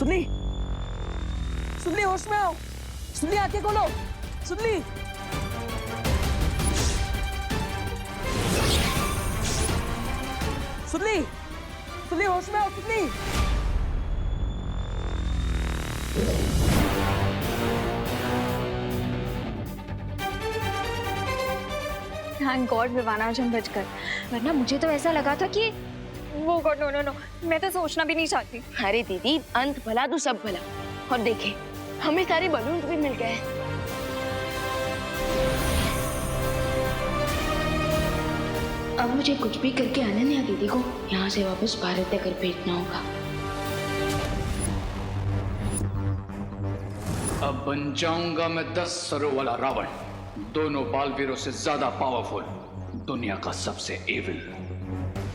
सुनली, सुनली होश में आओ, सुनली आंखें खोलो, सुनली। सुनली, सुनली होश में आओ, सुनली। थैंक गॉड विवाना आज हम बच गए, वरना मुझे तो ऐसा लगा था कि वो गॉड नो नो नो, मैं तो सोचना भी नहीं चाहती। अरे दीदी, अंत भला तो सब भला। और देखे हमें सारे बलून भी मिल गए। अब मुझे कुछ भी करके अनन्या दीदी को यहाँ से वापस भारत तक भेजना होगा। अब बन जाऊंगा मैं 10 सरों वाला रावण, दोनों बालवीरों से ज्यादा पावरफुल, दुनिया का सबसे एविल,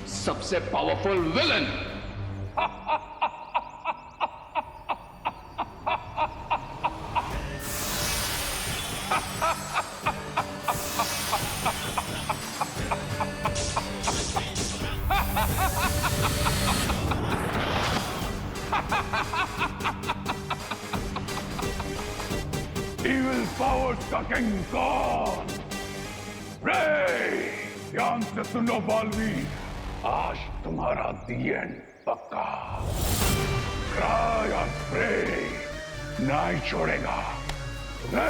सबसे पावरफुल विलन। Evil powers का किंग कौन? रे, ध्यान से सुनो बालवीर, आज तुम्हारा दी एंड पक्का। क्राई और प्रे नहीं छोड़ेगा। रे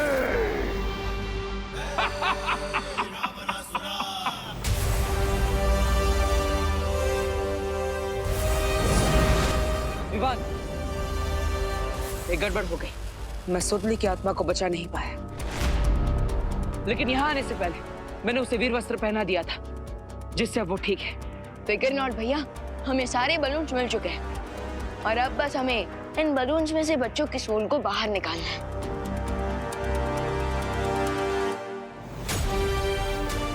विवान, एक गड़बड़ हो गई। मैं सुतली की आत्मा को बचा नहीं पाया, लेकिन यहाँ आने से पहले मैंने उसे वीर वस्त्र पहना दिया था, जिससे अब वो ठीक है। फिकर नॉट भैया, हमें सारे बलून्स मिल चुके हैं और अब बस हमें इन बलून्स में से बच्चों की सोल को बाहर निकालना है।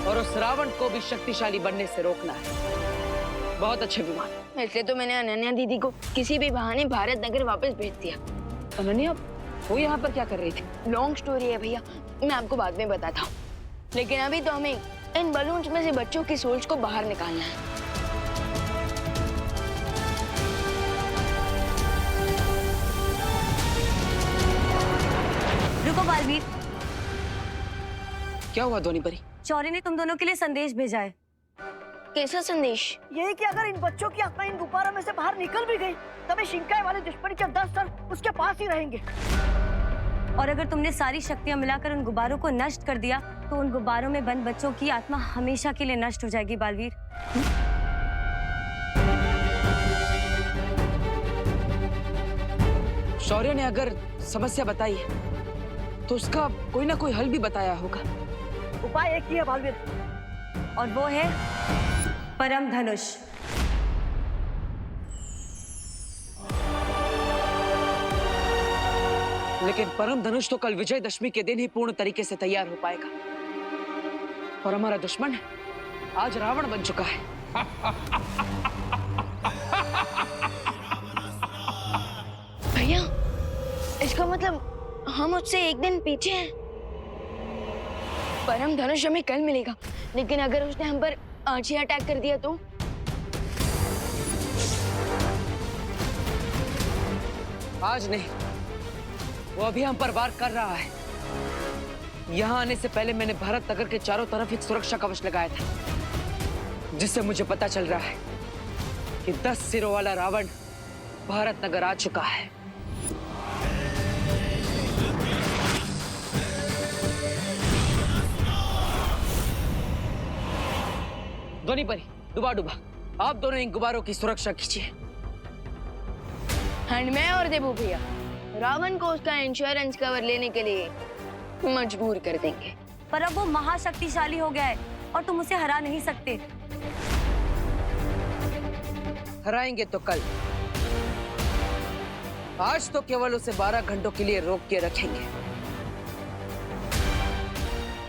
और उस रावण को भी शक्तिशाली बनने से रोकना है। बहुत अच्छे विमान। इसलिए तो मैंने अनन्या दीदी को किसी भी बहाने भारत नगर वापस भेज दिया। अनन्या, वो यहाँ पर क्या कर रही थी? लॉन्ग स्टोरी है भैया, मैं आपको बाद में बताता हूँ, लेकिन अभी तो हमें इन बलून्स में से बच्चों की सोल्स को बाहर निकालना है। रुको बालवीर, क्या हुआ धोनी परी? चौरे ने तुम दोनों के लिए संदेश भेजा है। कैसा संदेश? यही कि अगर इन बच्चों की आत्मा इन गुब्बारों में से बाहर निकल भी गई, तभी शिंकाई वाले दुश्मन के 10 सर उसके पास ही रहेंगे। और अगर तुमने सारी शक्तियां मिलाकर उन गुब्बारों को नष्ट कर दिया, तो उन गुब्बारों में बंद बच्चों की आत्मा हमेशा के लिए नष्ट हो जाएगी बालवीर। शौर्य ने अगर समस्या बताई है, तो उसका कोई ना कोई हल भी बताया होगा। उपाय एक ही है बालवीर, और वो है परम धनुष। लेकिन परम धनुष तो कल विजयदशमी के दिन ही पूर्ण तरीके से तैयार हो पाएगा, और हमारा दुश्मन आज रावण बन चुका है। भैया, इसका मतलब हम उससे एक दिन पीछे हैं। परम धनुष हमें कल मिलेगा, लेकिन अगर उसने हम पर आज ही अटैक कर दिया तो? आज नहीं, वो अभी हम पर वार कर रहा है। यहाँ आने से पहले मैंने भारत नगर के चारों तरफ एक सुरक्षा कवच लगाया था, जिससे मुझे पता चल रहा है कि 10 सिरों वाला रावण भारत नगर आ चुका है। ध्वनि परी, डुबा डुबा, आप दोनों इन गुब्बारों की सुरक्षा कीजिए। एंड मैं और देबू भैया रावण को उसका इंश्योरेंस कवर लेने के लिए मजबूर कर देंगे। पर अब वो महाशक्तिशाली हो गया है और तुम उसे हरा नहीं सकते। हराएंगे तो कल, आज तो केवल उसे 12 घंटों के लिए रोक के रखेंगे।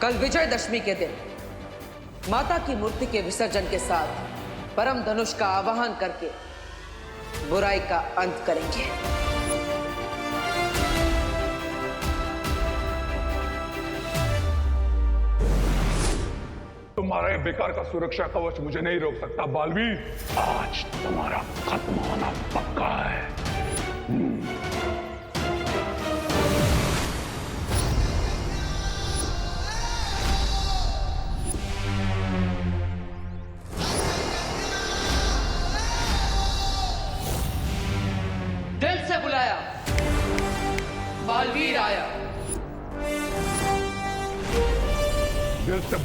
कल विजयदशमी के दिन माता की मूर्ति के विसर्जन के साथ परम धनुष का आवाहन करके बुराई का अंत करेंगे। तुम्हारा ये बेकार का सुरक्षा कवच मुझे नहीं रोक सकता बालवीर। आज तुम्हारा खत्म होना पक्का है।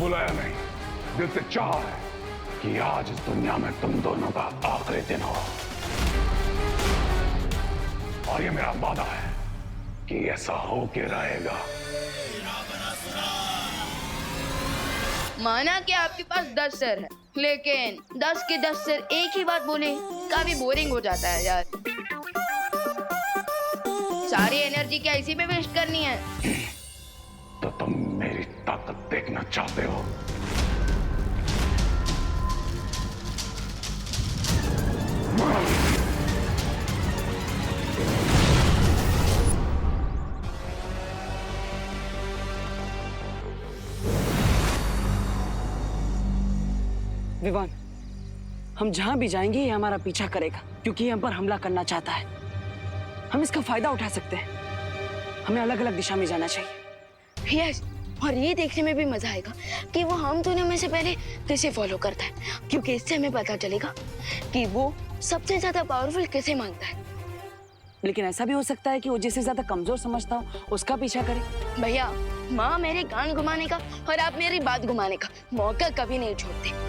बुलाया नहीं, दिल से चाहा है कि आज इस दुनिया में तुम दोनों का आखिरी दिन हो। और ये मेरा वादा है कि ऐसा हो के रहेगा। माना कि आपके पास 10 सर है, लेकिन 10 के 10 सर एक ही बात बोले काफी बोरिंग हो जाता है यार। सारी एनर्जी क्या इसी पे वेस्ट करनी है? तो तुम मेरी ताकत देखना चाहते हो? विवान, हम जहां भी जाएंगे ये हमारा पीछा करेगा, क्योंकि ये हम पर हमला करना चाहता है। हम इसका फायदा उठा सकते हैं। हमें अलग अलग दिशा में जाना चाहिए। यस, और ये देखने में भी मजा आएगा कि वो हम दोनों में से पहले किसे फॉलो करता है, क्योंकि इससे हमें पता चलेगा कि वो सबसे ज्यादा पावरफुल किसे मांगता है। लेकिन ऐसा भी हो सकता है कि वो जिसे ज्यादा कमजोर समझता हो उसका पीछा करे। भैया, माँ मेरे कान घुमाने का और आप मेरी बात घुमाने का मौका कभी नहीं छोड़ते।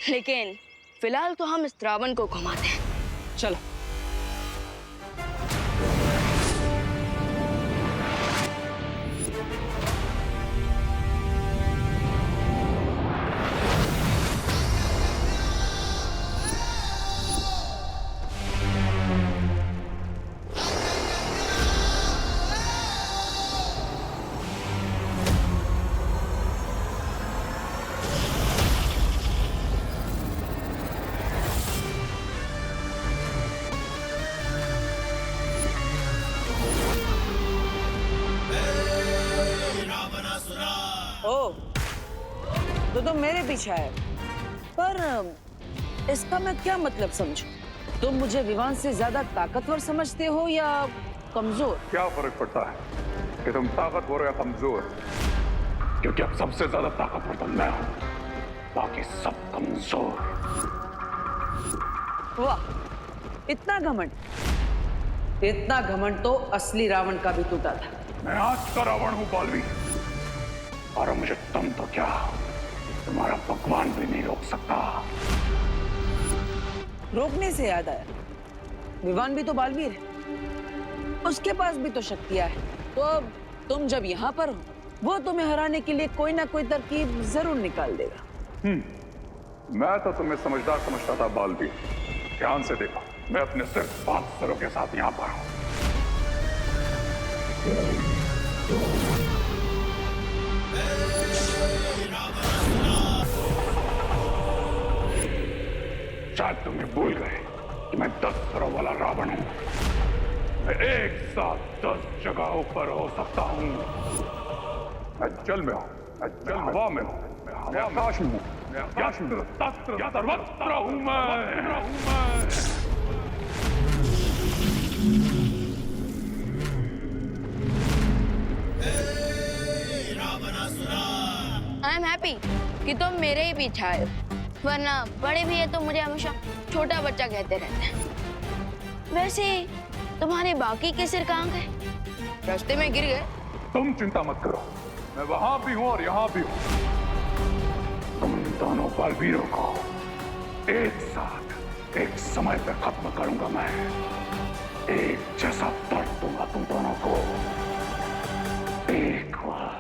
लेकिन फिलहाल तो हम इस रावण को घुमाते हैं। चलो। तो तुम मेरे पीछे आए, पर इसका मैं क्या मतलब समझूं? तुम मुझे विवान से ज्यादा ताकतवर समझते हो या कमजोर? क्या फर्क पड़ता है कि तुम ताकतवर या कमजोर? क्योंकि अब सबसे ज्यादा ताकतवर तो मैं हूं, बाकी सब कमजोर। वाह, इतना घमंड! इतना घमंड तो असली रावण का भी टूटा था। मैं आज का रावण हूं बालवी, और मुझे तुम तो क्या, तुम्हारा भगवान भी नहीं रोक सकता। रोकने से याद आया, विवान भी तो बालवीर है, उसके पास भी तो शक्तियां है। तो अब तुम जब यहाँ पर हो, वो तुम्हें हराने के लिए कोई ना कोई तरकीब जरूर निकाल देगा। मैं तो तुम्हें समझदार समझता था बालवीर। ध्यान से देखो, मैं अपने सिर्फ 5 सरों के साथ यहाँ पर हूँ। शायद तुम्हें भूल गए कि मैं 10 सरों वाला रावण हूँ। मैं एक साथ 10 जगहों पर हो सकता हूँ। मैं जल में हूँ, मैं हवा में हूँ, मैं आकाश में हूँ, मैं सर्वत्र हूँ मैं। आई एम हैप्पी कि तुम मेरे ही पीछे आए हो, वरना बड़े भैया तो मुझे हमेशा छोटा बच्चा कहते रहते हैं। वैसे तुम्हारे बाकी के सिर कहाँ गए? रास्ते में गिर गए? तुम चिंता मत करो, मैं वहां भी हूँ और यहाँ भी हूँ। तुम दोनों बालवीरों को एक साथ एक समय पे खत्म करूंगा मैं। एक जैसा दर्द दूंगा तुम दोनों को, एक बार।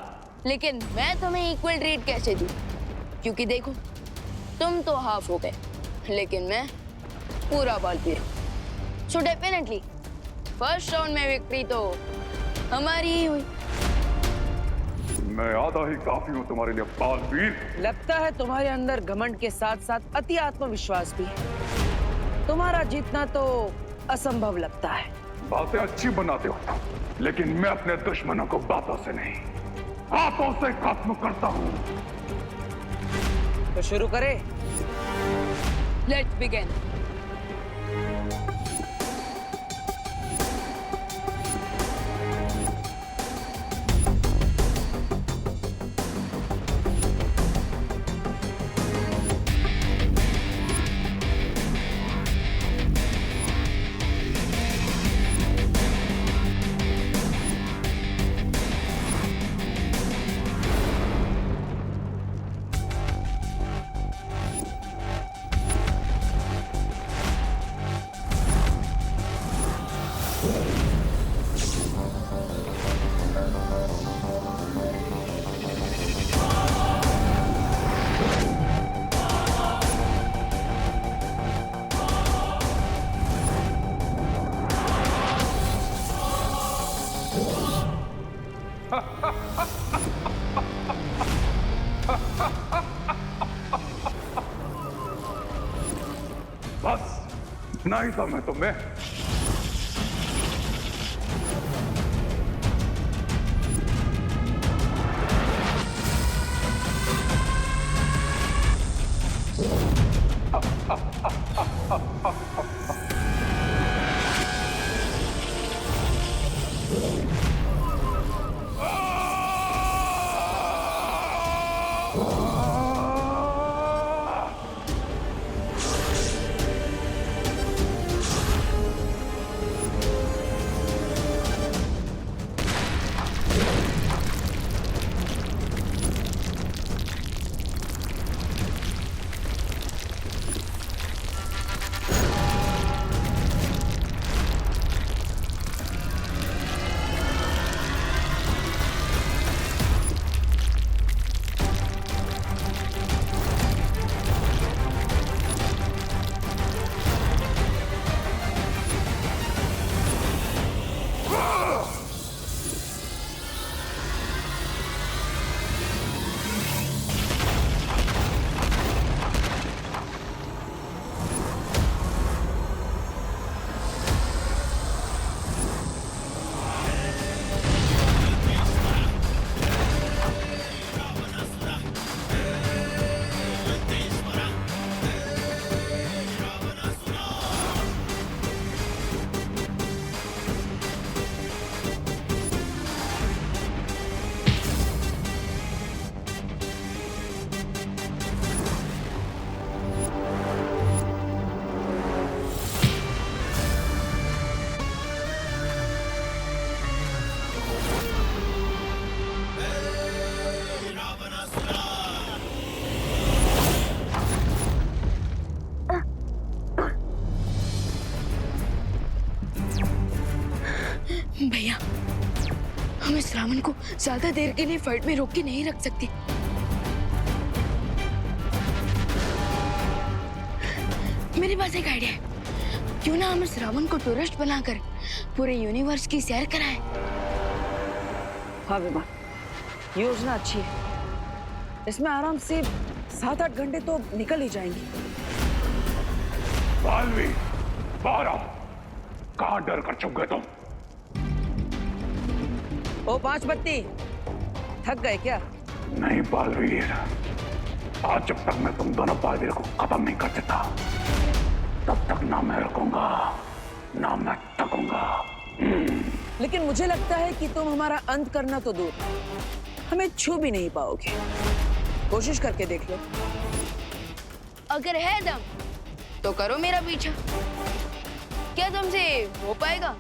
लेकिन मैं तुम्हें इक्वल ट्रीट कैसे दूं? क्योंकि देखो, तुम तो हाफ हो गए, लेकिन मैं पूरा बालवीर हूँ। सो डेफिनेटली फर्स्ट राउंड में विक्ट्री तो हमारी ही हुई। मैं आधा ही काफी हूँ तुम्हारे लिए बालवीर। लगता है तुम्हारे अंदर घमंड के साथ साथ अति आत्मविश्वास भी है। तुम्हारा जीतना तो असंभव लगता है। बातें अच्छी बनाते हो, लेकिन मैं अपने दुश्मनों को बातों से नहीं, हाथों से खत्म करता हूँ। तो शुरू करें। Let's begin. बस इतना ही था मैं तुम्हें। भैया, हम इस रावण को ज्यादा देर के लिए फाइट में रोक के नहीं रख सकते। मेरे पास एक आइडिया है। क्यों ना हम इस रावण को टूरिस्ट बनाकर पूरे यूनिवर्स की सैर कराएं? हाँ विमान, योजना अच्छी है। इसमें आराम से 7-8 घंटे तो निकल ही जाएंगे। बालवीर, बाहर आओ। कहाँ डर कर चुप गए तुम? ओ पांच बत्ती, थक गए क्या? नहीं बालवीर, आज जब तक मैं तुम दोनों बालवीर को खत्म नहीं कर देता, तब तक ना मैं रुकूंगा ना मैं थकूंगा। लेकिन मुझे लगता है कि तुम हमारा अंत करना तो दूर, हमें छू भी नहीं पाओगे। कोशिश करके देख लो। अगर है दम तो करो मेरा पीछा। क्या तुमसे हो पाएगा?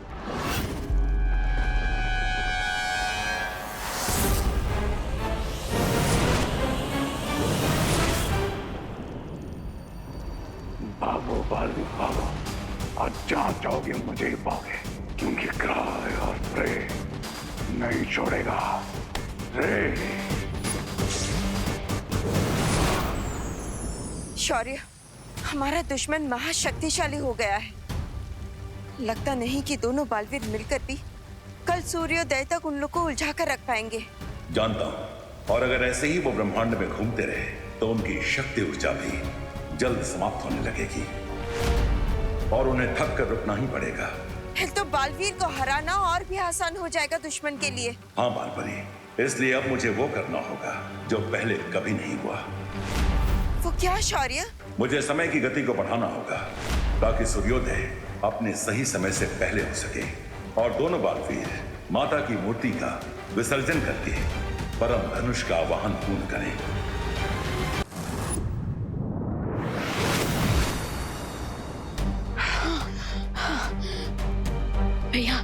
भागो बालवीर भागो, आज जहां जाओगे मुझे ही पाओगे, क्योंकि क्राय और प्रे नहीं छोड़ेगा। रे शौर्य, हमारा दुश्मन महाशक्तिशाली हो गया है। लगता नहीं कि दोनों बालवीर मिलकर भी कल सूर्योदय तक उन लोग को उलझा कर रख पाएंगे। जानता हूं, और अगर ऐसे ही वो ब्रह्मांड में घूमते रहे तो उनकी शक्ति ऊर्जा भी जल्द समाप्त होने लगेगी और उन्हें थक कर रुकना ही पड़ेगा। फिर तो बालवीर को हराना और भी आसान हो जाएगा दुश्मन के लिए। हाँ बालपरी, इसलिए अब मुझे वो करना होगा जो पहले कभी नहीं हुआ। वो क्या शौर्य? मुझे समय की गति को बढ़ाना होगा ताकि सूर्योदय अपने सही समय से पहले हो सके और दोनों बालवीर माता की मूर्ति का विसर्जन करके परम धनुष का आवाहन पूर्ण करें। भैया,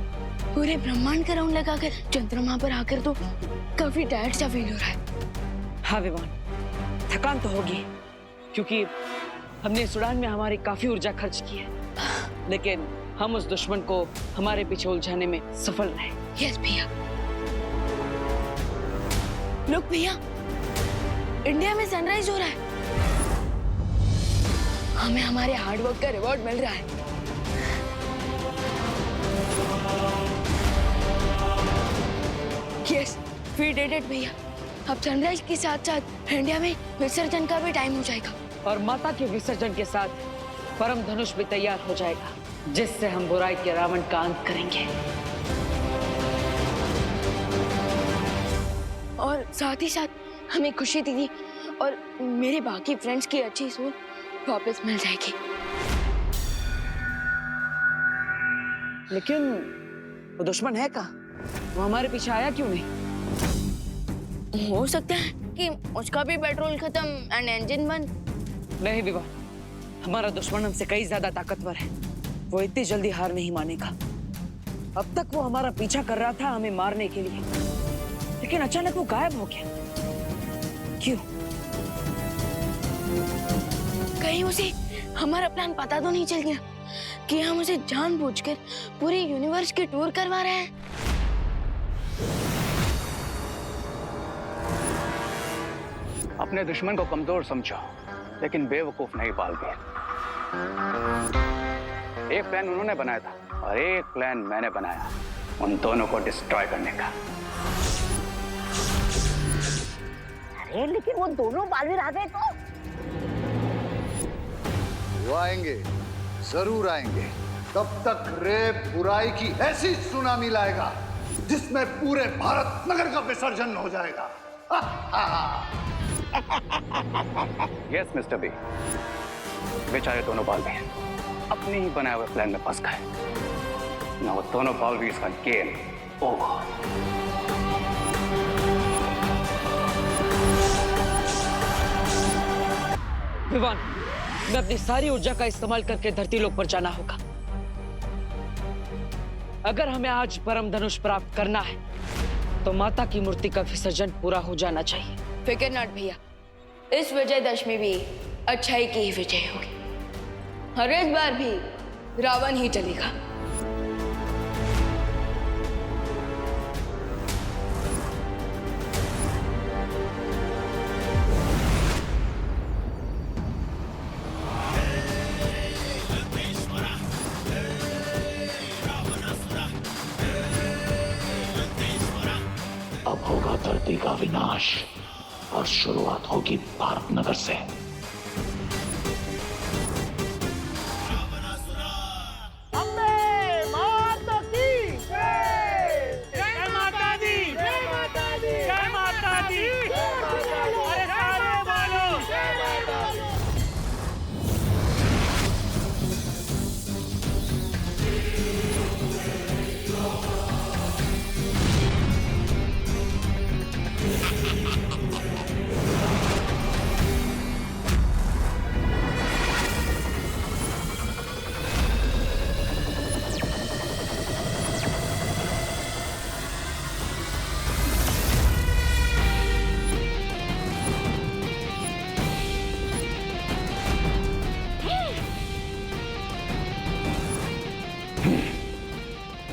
पूरे ब्रह्मांड का राउंड लगाकर चंद्रमा पर आकर तो काफी टायर्ड सा फील हो रहा है। हाँ विमान, थकान तो होगी क्योंकि हमने इस उड़ान में हमारी काफी ऊर्जा खर्च की है, लेकिन हम उस दुश्मन को हमारे पीछे उलझाने में सफल रहे। यस भैया। लोग भैया, इंडिया में सनराइज हो रहा है। हमें हमारे हार्डवर्क का रिवॉर्ड मिल रहा है। यस, वी डिड इट भैया। अब सनराइज के साथ साथ इंडिया में विसर्जन का भी टाइम हो जाएगा। और माता के विसर्जन के साथ परम धनुष भी तैयार हो जाएगा, जिससे हम बुराई के रावण का अंत करेंगे। और साथ ही साथ हमें खुशी दीदी और मेरे बाकी फ्रेंड्स की अच्छी सोच वापस मिल जाएगी। लेकिन वो दुश्मन है कहाँ? वो हमारे पीछे आया क्यों नहीं? हो सकता है कि उसका भी पेट्रोल खत्म एंड इंजन बंद। नहीं विवा, हमारा दुश्मन हमसे कई ज्यादा ताकतवर है। वो इतनी जल्दी हार नहीं मानेगा। अब तक वो हमारा पीछा कर रहा था हमें मारने के लिए, लेकिन अचानक वो गायब हो गया। क्यों? कहीं उसे हमारा प्लान पता तो नहीं चल गया कि हम उसे जानबूझकर पूरे यूनिवर्स की टूर करवा रहे हैं। अपने दुश्मन को कमजोर समझो, लेकिन बेवकूफ नहीं बालवीर। एक प्लान उन्होंने बनाया था और एक प्लान मैंने बनाया, उन दोनों को डिस्ट्रॉय करने का। अरे लेकिन वो दोनों बालवीर आ गए तो? वो आएंगे, जरूर आएंगे। तब तक रे बुराई की ऐसी सुनामी लाएगा जिसमें पूरे भारत नगर का विसर्जन हो जाएगा। यस मिस्टर बी, बेचारे दोनों बालवीर अपने ही बनाए हुए प्लान में फंस गए। ना वो दोनों बालवीर का गेम ओवर। विवान, मैं अपनी सारी ऊर्जा का इस्तेमाल करके धरती लोक पर जाना होगा। अगर हमें आज परम धनुष प्राप्त करना है तो माता की मूर्ति का विसर्जन पूरा हो जाना चाहिए। फिक्र नॉट भैया, इस विजयदशमी भी अच्छाई की ही विजय होगी और इस बार भी रावण ही चलेगा। अब होगा धरती का विनाश और शुरुआत होगी भारत नगर से।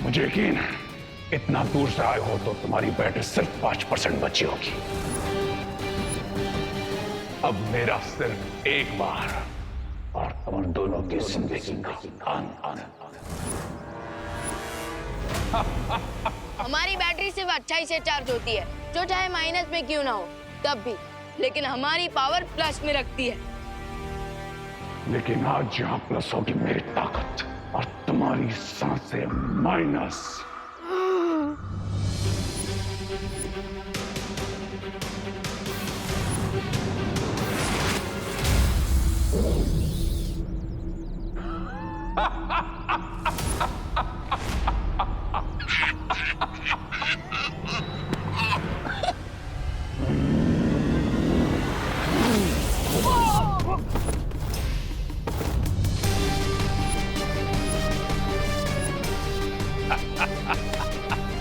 मुझे यकीन है इतना दूर से आए हो तो तुम्हारी बैटरी सिर्फ 5% बची होगी। अब मेरा सिर्फ एक बार और तुम दोनों की जिंदगी का अंत। हमारी बैटरी सिर्फ अच्छाई से चार्ज होती है, जो चाहे माइनस में क्यों ना हो तब भी, लेकिन हमारी पावर प्लस में रखती है। लेकिन आज जहां प्लस होगी मेरी ताकत और तुम्हारी सांसें माइनस।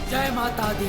जय माता दी।